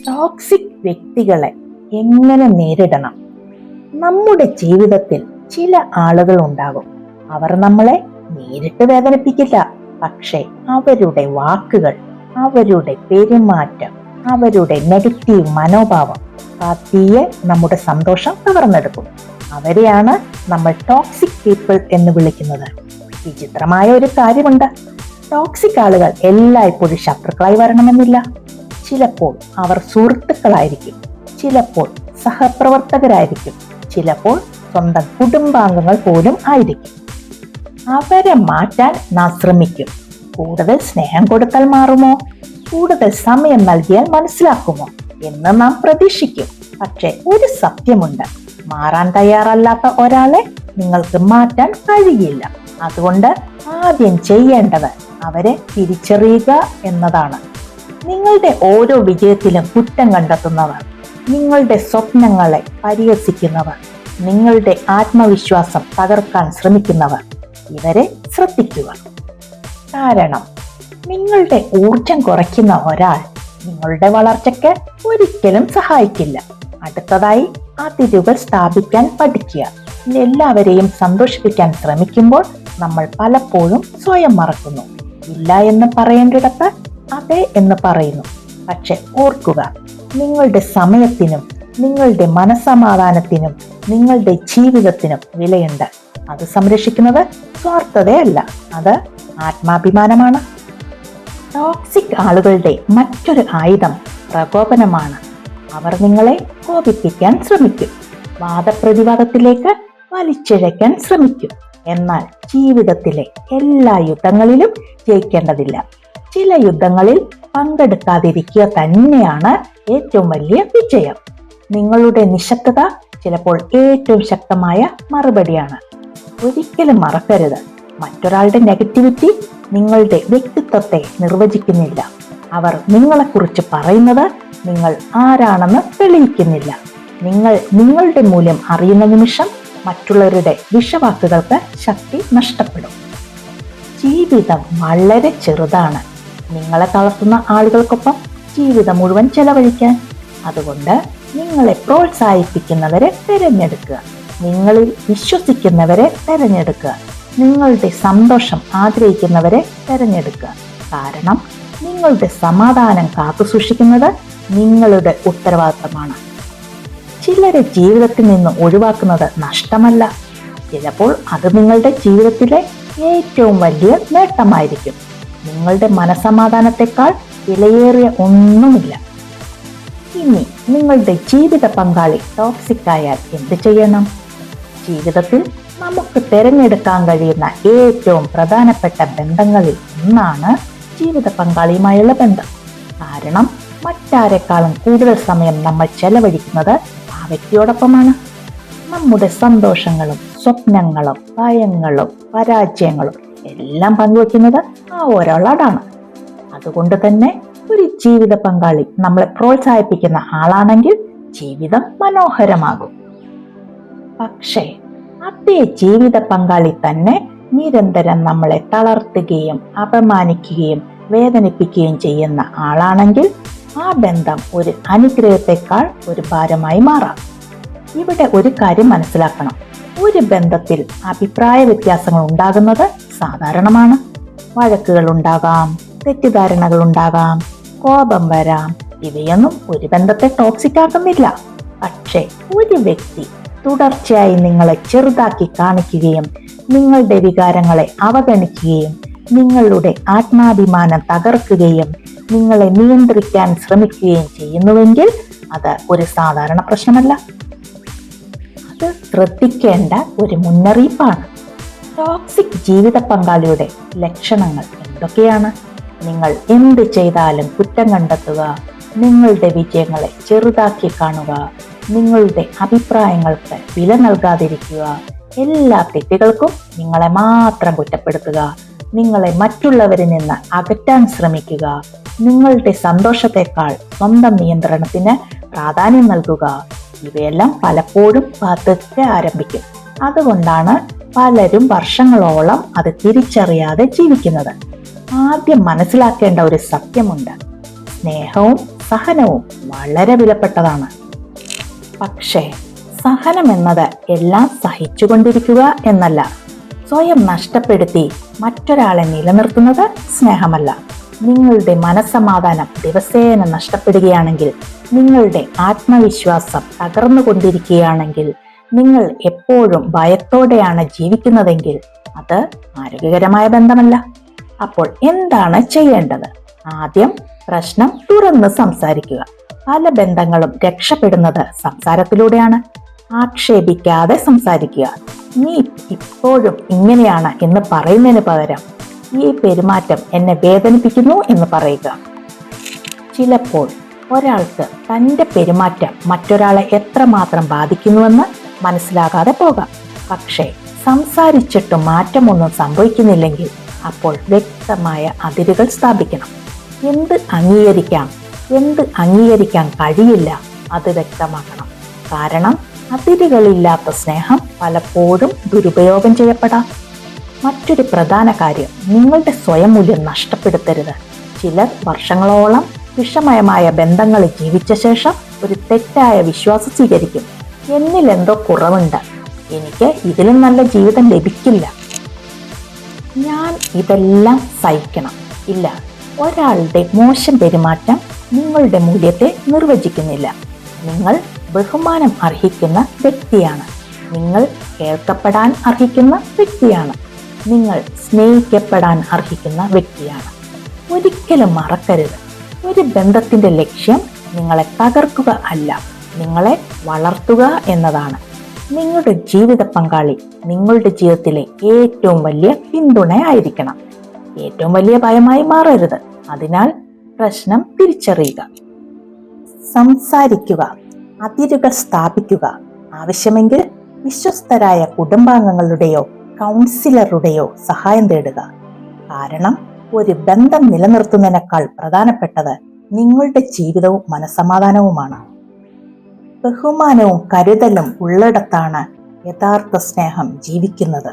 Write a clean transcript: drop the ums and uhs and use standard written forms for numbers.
Toxic വ്യക്തികളെ എങ്ങനെ നേരിടണം? നമ്മുടെ ജീവിതത്തിൽ ചില ആളുകൾ ഉണ്ടാകും. അവർ നമ്മളെ നേരിട്ട് വേദനിപ്പിക്കില്ല, പക്ഷെ അവരുടെ വാക്കുകൾ, അവരുടെ പെരുമാറ്റം, അവരുടെ നെഗറ്റീവ് മനോഭാവം പതിയെ നമ്മുടെ സന്തോഷം കവർന്നെടുക്കും. അവരെയാണ് നമ്മൾ ടോക്സിക് പീപ്പിൾ എന്ന് വിളിക്കുന്നത്. വിചിത്രമായ ഒരു കാര്യമുണ്ട്, ടോക്സിക് ആളുകൾ എല്ലായ്പ്പോഴും ശത്രുക്കളായി വരണമെന്നില്ല. ചിലപ്പോൾ അവർ സുഹൃത്തുക്കളായിരിക്കും, ചിലപ്പോൾ സഹപ്രവർത്തകരായിരിക്കും, ചിലപ്പോൾ സ്വന്തം കുടുംബാംഗങ്ങൾ പോലും ആയിരിക്കും. അവരെ മാറ്റാൻ നാം ശ്രമിക്കും. കൂടുതൽ സ്നേഹം കൊടുത്താൽ മാറുമോ, കൂടുതൽ സമയം നൽകിയാൽ മനസ്സിലാക്കുമോ എന്ന് നാം പ്രതീക്ഷിക്കും. പക്ഷെ ഒരു സത്യമുണ്ട്, മാറാൻ തയ്യാറല്ലാത്ത ഒരാളെ നിങ്ങൾക്ക് മാറ്റാൻ കഴിയില്ല. അതുകൊണ്ട് ആദ്യം ചെയ്യേണ്ടത് അവരെ തിരിച്ചറിയുക എന്നതാണ്. നിങ്ങളുടെ ഓരോ വിജയത്തിലും കുറ്റം കണ്ടെത്തുന്നവർ, നിങ്ങളുടെ സ്വപ്നങ്ങളെ പരിഹസിക്കുന്നവർ, നിങ്ങളുടെ ആത്മവിശ്വാസം തകർക്കാൻ ശ്രമിക്കുന്നവർ, ഇവരെ ശ്രദ്ധിക്കുക. കാരണം നിങ്ങളുടെ ഊർജം കുറയ്ക്കുന്ന ഒരാൾ നിങ്ങളുടെ വളർച്ചയ്ക്ക് ഒരിക്കലും സഹായിക്കില്ല. അടുത്തതായി അതിരുകൾ സ്ഥാപിക്കാൻ പഠിക്കുക. എല്ലാവരെയും സന്തോഷിപ്പിക്കാൻ ശ്രമിക്കുമ്പോൾ നമ്മൾ പലപ്പോഴും സ്വയം മറക്കുന്നു. ഇല്ല എന്ന് പറയേണ്ടിടത്ത് അതെ എന്ന് പറയുന്നു. പക്ഷെ ഓർക്കുക, നിങ്ങളുടെ സമയത്തിനും നിങ്ങളുടെ മനസ്സമാധാനത്തിനും നിങ്ങളുടെ ജീവിതത്തിനും വിലയുണ്ട്. അത് സംരക്ഷിക്കുന്നത് സ്വാർത്ഥതയല്ല, അത് ആത്മാഭിമാനമാണ്. ടോക്സിക് ആളുകളുടെ മറ്റൊരു ആയുധം പ്രകോപനമാണ്. അവർ നിങ്ങളെ കോപിപ്പിക്കാൻ ശ്രമിക്കും, വാദപ്രതിവാദത്തിലേക്ക് വലിച്ചിഴയ്ക്കാൻ ശ്രമിക്കും. എന്നാൽ ജീവിതത്തിലെ എല്ലാ യുദ്ധങ്ങളിലും ജയിക്കേണ്ടതില്ല. ചില യുദ്ധങ്ങളിൽ പങ്കെടുക്കാതിരിക്കുക തന്നെയാണ് ഏറ്റവും വലിയ വിജയം. നിങ്ങളുടെ നിശബ്ദത ചിലപ്പോൾ ഏറ്റവും ശക്തമായ മറുപടിയാണ്. ഒരിക്കലും മറക്കരുത്, മറ്റൊരാളുടെ നെഗറ്റിവിറ്റി നിങ്ങളുടെ വ്യക്തിത്വത്തെ നിർവചിക്കുന്നില്ല. അവർ നിങ്ങളെക്കുറിച്ച് പറയുന്നത് നിങ്ങൾ ആരാണെന്ന് തെളിയിക്കുന്നില്ല. നിങ്ങൾ നിങ്ങളുടെ മൂല്യം അറിയുന്ന നിമിഷം മറ്റുള്ളവരുടെ വിഷവാക്കുകൾക്ക് ശക്തി നഷ്ടപ്പെടും. ജീവിതം വളരെ ചെറുതാണ്. നിങ്ങളെ തളർത്തുന്ന ആളുകൾക്കൊപ്പം ജീവിതം മുഴുവൻ ചെലവഴിക്കാൻ. അതുകൊണ്ട് നിങ്ങളെ പ്രോത്സാഹിപ്പിക്കുന്നവരെ തിരഞ്ഞെടുക്കുക, നിങ്ങളിൽ വിശ്വസിക്കുന്നവരെ തിരഞ്ഞെടുക്കുക, നിങ്ങളുടെ സന്തോഷം ആഗ്രഹിക്കുന്നവരെ തിരഞ്ഞെടുക്കുക. കാരണം നിങ്ങളുടെ സമാധാനം കാത്തുസൂക്ഷിക്കുന്നത് നിങ്ങളുടെ ഉത്തരവാദിത്തമാണ്. ചിലരെ ജീവിതത്തിൽ നിന്ന് ഒഴിവാക്കുന്നത് നഷ്ടമല്ല, ചിലപ്പോൾ അത് നിങ്ങളുടെ ജീവിതത്തിലെ ഏറ്റവും വലിയ നേട്ടമായിരിക്കും. നിങ്ങളുടെ മനസ്സമാധാനത്തെക്കാൾ വിലയേറിയ ഒന്നുമില്ല. ഇനി നിങ്ങളുടെ ജീവിത പങ്കാളി ടോക്സിക് ആയാൽ എന്ത് ചെയ്യണം? ജീവിതത്തിൽ നമുക്ക് തിരഞ്ഞെടുക്കാൻ കഴിയുന്ന ഏറ്റവും പ്രധാനപ്പെട്ട ബന്ധങ്ങളിൽ ഒന്നാണ് ജീവിത പങ്കാളിയുമായുള്ള ബന്ധം. കാരണം മറ്റാരെക്കാളും കൂടുതൽ സമയം നമ്മൾ ചെലവഴിക്കുന്നത് ആ വ്യക്തിയോടൊപ്പമാണ്. നമ്മുടെ സന്തോഷങ്ങളും സ്വപ്നങ്ങളും ഭയങ്ങളും പരാജയങ്ങളും എല്ലാം പങ്കുവെക്കുന്നത് ആ ഒരാളോടാണ്. അതുകൊണ്ട് തന്നെ ഒരു ജീവിത പങ്കാളി നമ്മളെ പ്രോത്സാഹിപ്പിക്കുന്ന ആളാണെങ്കിൽ ജീവിതം മനോഹരമാകും. പക്ഷേ അതേ ജീവിത പങ്കാളി തന്നെ നിരന്തരം നമ്മളെ തളർത്തുകയും അപമാനിക്കുകയും വേദനിപ്പിക്കുകയും ചെയ്യുന്ന ആളാണെങ്കിൽ ആ ബന്ധം ഒരു അനുഗ്രഹത്തെക്കാൾ ഒരു ഭാരമായി മാറാം. ഇവിടെ ഒരു കാര്യം മനസ്സിലാക്കണം, ഒരു ബന്ധത്തിൽ അഭിപ്രായ വ്യത്യാസങ്ങൾ ഉണ്ടാകുന്നത് സാധാരണമാണ്. വഴക്കുകൾ ഉണ്ടാകാം, തെറ്റിദ്ധാരണകൾ ഉണ്ടാകാം, കോപം വരാം. ഇവയൊന്നും ഒരു ബന്ധത്തെ ടോക്സിക് ആക്കുന്നില്ല. പക്ഷേ ഒരു വ്യക്തി തുടർച്ചയായി നിങ്ങളെ ചെറുതാക്കി കാണിക്കുകയും നിങ്ങളുടെ വികാരങ്ങളെ അവഗണിക്കുകയും നിങ്ങളുടെ ആത്മാഭിമാനം തകർക്കുകയും നിങ്ങളെ നിയന്ത്രിക്കാൻ ശ്രമിക്കുകയും ചെയ്യുന്നുവെങ്കിൽ അത് ഒരു സാധാരണ പ്രശ്നമല്ല. അത് ശ്രദ്ധിക്കേണ്ട ഒരു മുന്നറിയിപ്പാണ്. ടോക്സിക് ജീവിത പങ്കാളിയുടെ ലക്ഷണങ്ങൾ എന്തൊക്കെയാണ്? നിങ്ങൾ എന്ത് ചെയ്താലും കുറ്റം കണ്ടെത്തുക, നിങ്ങളുടെ വിജയങ്ങളെ ചെറുതാക്കി കാണുക, നിങ്ങളുടെ അഭിപ്രായങ്ങൾക്ക് വില നൽകാതിരിക്കുക, എല്ലാ തെറ്റുകൾക്കും നിങ്ങളെ മാത്രം കുറ്റപ്പെടുത്തുക, നിങ്ങളെ മറ്റുള്ളവരിൽ നിന്ന് അകറ്റാൻ ശ്രമിക്കുക, നിങ്ങളുടെ സന്തോഷത്തെക്കാൾ സ്വന്തം നിയന്ത്രണത്തിന് പ്രാധാന്യം നൽകുക. ഇവയെല്ലാം പലപ്പോഴും പതുക്കെ ആരംഭിക്കും. അതുകൊണ്ടാണ് പലരും വർഷങ്ങളോളം അത് തിരിച്ചറിയാതെ ജീവിക്കുന്നത്. ആദ്യം മനസ്സിലാക്കേണ്ട ഒരു സത്യമുണ്ട്, സ്നേഹവും സഹനവും വളരെ വിലപ്പെട്ടതാണ്. പക്ഷേ സഹനം എന്നത് എല്ലാം സഹിച്ചുകൊണ്ടിരിക്കുക എന്നല്ല. സ്വയം നഷ്ടപ്പെടുത്തി മറ്റൊരാളെ നിലനിർത്തുന്നത് സ്നേഹമല്ല. നിങ്ങളുടെ മനസ്സമാധാനം ദിവസേന നഷ്ടപ്പെടുകയാണെങ്കിൽ, നിങ്ങളുടെ ആത്മവിശ്വാസം തകർന്നുകൊണ്ടിരിക്കുകയാണെങ്കിൽ, നിങ്ങൾ എപ്പോഴും ഭയത്തോടെയാണ് ജീവിക്കുന്നതെങ്കിൽ അത് ആരോഗ്യകരമായ ബന്ധമല്ല. അപ്പോൾ എന്താണ് ചെയ്യേണ്ടത്? ആദ്യം പ്രശ്നം തുറന്ന് സംസാരിക്കുക. പല ബന്ധങ്ങളും രക്ഷപ്പെടുന്നത് സംസാരത്തിലൂടെയാണ്. ആക്ഷേപിക്കാതെ സംസാരിക്കുക. നീ ഇപ്പോഴും ഇങ്ങനെയാണ് എന്ന് പറയുന്നതിന് പകരം ഈ പെരുമാറ്റം എന്നെ വേദനിപ്പിക്കുന്നു എന്ന് പറയുക. ചിലപ്പോൾ ഒരാൾക്ക് തൻ്റെ പെരുമാറ്റം മറ്റൊരാളെ എത്രമാത്രം ബാധിക്കുന്നുവെന്ന് മനസ്സിലാകാതെ പോകാം. പക്ഷേ സംസാരിച്ചിട്ട് മാറ്റമൊന്നും സംഭവിക്കുന്നില്ലെങ്കിൽ അപ്പോൾ വ്യക്തമായ അതിരുകൾ സ്ഥാപിക്കണം. എന്ത് അംഗീകരിക്കാം, എന്ത് അംഗീകരിക്കാൻ കഴിയില്ല, അത് വ്യക്തമാക്കണം. കാരണം അതിരുകളില്ലാത്ത സ്നേഹം പലപ്പോഴും ദുരുപയോഗം ചെയ്യപ്പെടാം. മറ്റൊരു പ്രധാന കാര്യം, നിങ്ങളുടെ സ്വയം മൂല്യം നഷ്ടപ്പെടുത്തരുത്. ചിലർ വർഷങ്ങളോളം വിഷമയമായ ബന്ധങ്ങളിൽ ജീവിച്ച ശേഷം ഒരു തെറ്റായ വിശ്വാസം സ്വീകരിക്കും. എന്നിൽ എന്തോ കുറവുണ്ട്, എനിക്ക് ഇതിലും നല്ല ജീവിതം ലഭിക്കില്ല, ഞാൻ ഇതെല്ലാം സഹിക്കണം. ഇല്ല, ഒരാളുടെ മോശം പെരുമാറ്റം നിങ്ങളുടെ മൂല്യത്തെ നിർവചിക്കുന്നില്ല. നിങ്ങൾ ബഹുമാനം അർഹിക്കുന്ന വ്യക്തിയാണ്. നിങ്ങൾ കേൾക്കപ്പെടാൻ അർഹിക്കുന്ന വ്യക്തിയാണ്. നിങ്ങൾ സ്നേഹിക്കപ്പെടാൻ അർഹിക്കുന്ന വ്യക്തിയാണ്. ഒരിക്കലും മറക്കരുത്, ഒരു ബന്ധത്തിന്റെ ലക്ഷ്യം നിങ്ങളെ തകർക്കുക അല്ല, നിങ്ങളെ വളർത്തുക എന്നതാണ്. നിങ്ങളുടെ ജീവിത പങ്കാളി നിങ്ങളുടെ ജീവിതത്തിലെ ഏറ്റവും വലിയ പിന്തുണയായിരിക്കണം, ഏറ്റവും വലിയ ഭയമായി മാറരുത്. അതിനാൽ പ്രശ്നം തിരിച്ചറിയുക, സംസാരിക്കുക, അതിരുകൾ സ്ഥാപിക്കുക. ആവശ്യമെങ്കിൽ വിശ്വസ്തരായ കുടുംബാംഗങ്ങളുടെയോ കൗൺസിലറുടെയോ സഹായം തേടുക. കാരണം ഒരു ബന്ധം നിലനിർത്തുന്നതിനേക്കാൾ പ്രധാനപ്പെട്ടത് നിങ്ങളുടെ ജീവിതവും മനസ്സമാധാനവുമാണ്. ബഹുമാനവും കരുതലും ഉള്ളിടത്താണ് യഥാർത്ഥ സ്നേഹം ജീവിക്കുന്നത്.